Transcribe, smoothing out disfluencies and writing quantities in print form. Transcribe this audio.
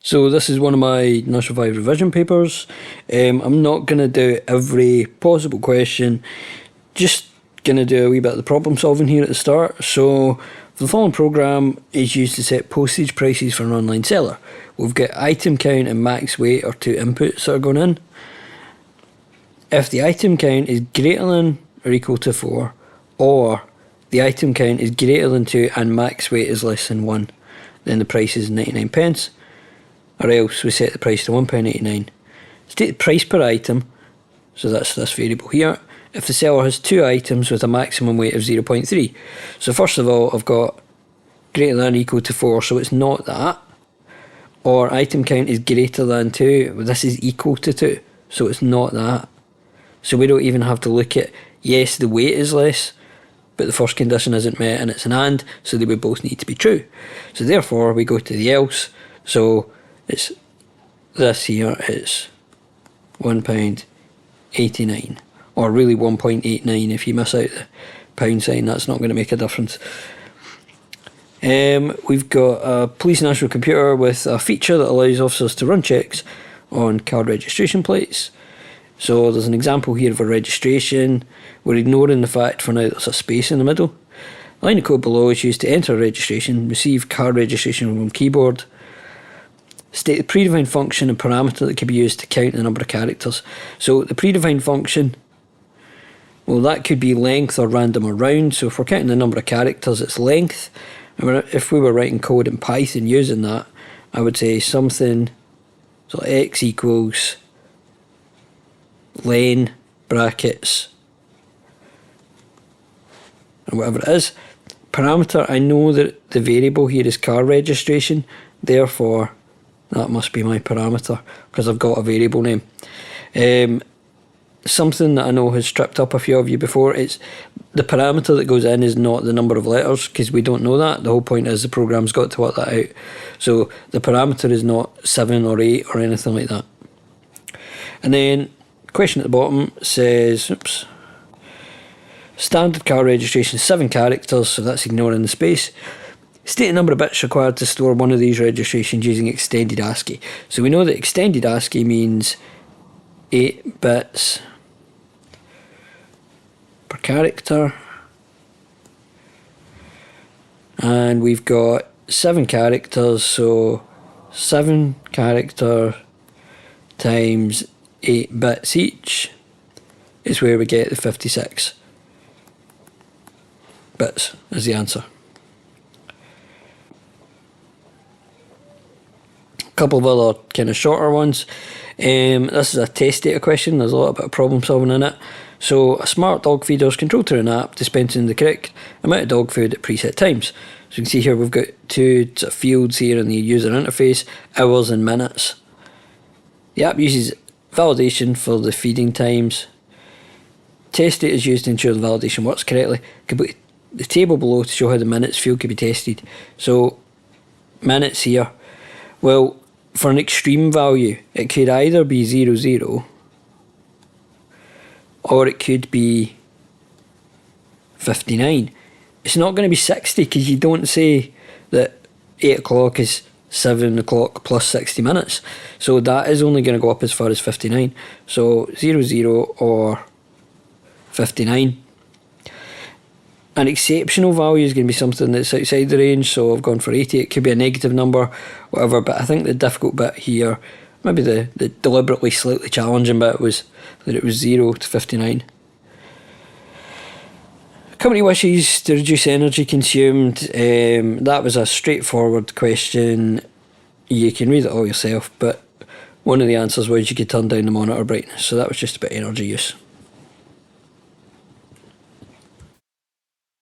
So this is one of my National 5 revision papers. I'm not going to do every possible question, just going to do a wee bit of the problem solving here at the start. So the following programme is used to set postage prices for an online seller. We've got item count and max weight are two inputs that are going in. If the item count is greater than or equal to 4, or the item count is greater than 2 and max weight is less than 1, then the price is 99 pence. Or else we set the price to £1.89. State the price per item, so that's this variable here, if the seller has 2 items with a maximum weight of 0.3. So first of all, I've got greater than or equal to 4, so it's not that. Or item count is greater than 2, well, this is equal to 2, so it's not that. So we don't even have to look at, yes, the weight is less, but the first condition isn't met and it's an and, so they would both need to be true. So therefore we go to the else, so it's this here, it's £1.89, or really 1.89 if you miss out the pound sign, that's not going to make a difference. We've got a police national computer with a feature that allows officers to run checks on card registration plates. So there's an example here of a registration. We're ignoring the fact for now there's a space in the middle. The line of code below is used to enter registration, receive card registration from keyboard. State the predefined function and parameter that can be used to count the number of characters. So the predefined function, well, that could be length or random or round. So if we're counting the number of characters, it's length. And if we were writing code in Python using that, I would say something, so x equals len brackets and whatever it is. Parameter, I know that the variable here is car registration, therefore that must be my parameter because I've got a variable name. Something that I know has tripped up a few of you before, it's the parameter that goes in is not the number of letters because we don't know that. The whole point is the program's got to work that out. So the parameter is not 7 or 8 or anything like that. And then question at the bottom says, oops, standard car registration 7 characters, so that's ignoring the space. State the number of bits required to store one of these registrations using extended ASCII. So we know that extended ASCII means 8 bits per character. And we've got 7 characters, so 7 character times 8 bits each is where we get the 56 bits as the answer. Couple of other kind of shorter ones. This is a test data question. There's a little bit of problem solving in it. So a smart dog feeder is controlled through an app dispensing the correct amount of dog food at preset times. So you can see here we've got 2 fields here in the user interface, hours and minutes. The app uses validation for the feeding times. Test data is used to ensure the validation works correctly. Complete the table below to show how the minutes field can be tested. So minutes here, well, for an extreme value, it could either be 0, 0, or it could be 59. It's not going to be 60 because you don't say that 8 o'clock is 7 o'clock plus 60 minutes. So that is only going to go up as far as 59. So 0, 0 or 59. An exceptional value is going to be something that's outside the range, so I've gone for 80. It could be a negative number, whatever, but I think the difficult bit here, maybe the deliberately slightly challenging bit, was that it was 0 to 59. Company wishes to reduce energy consumed. That was a straightforward question. You can read it all yourself, but one of the answers was you could turn down the monitor brightness, so that was just about energy use.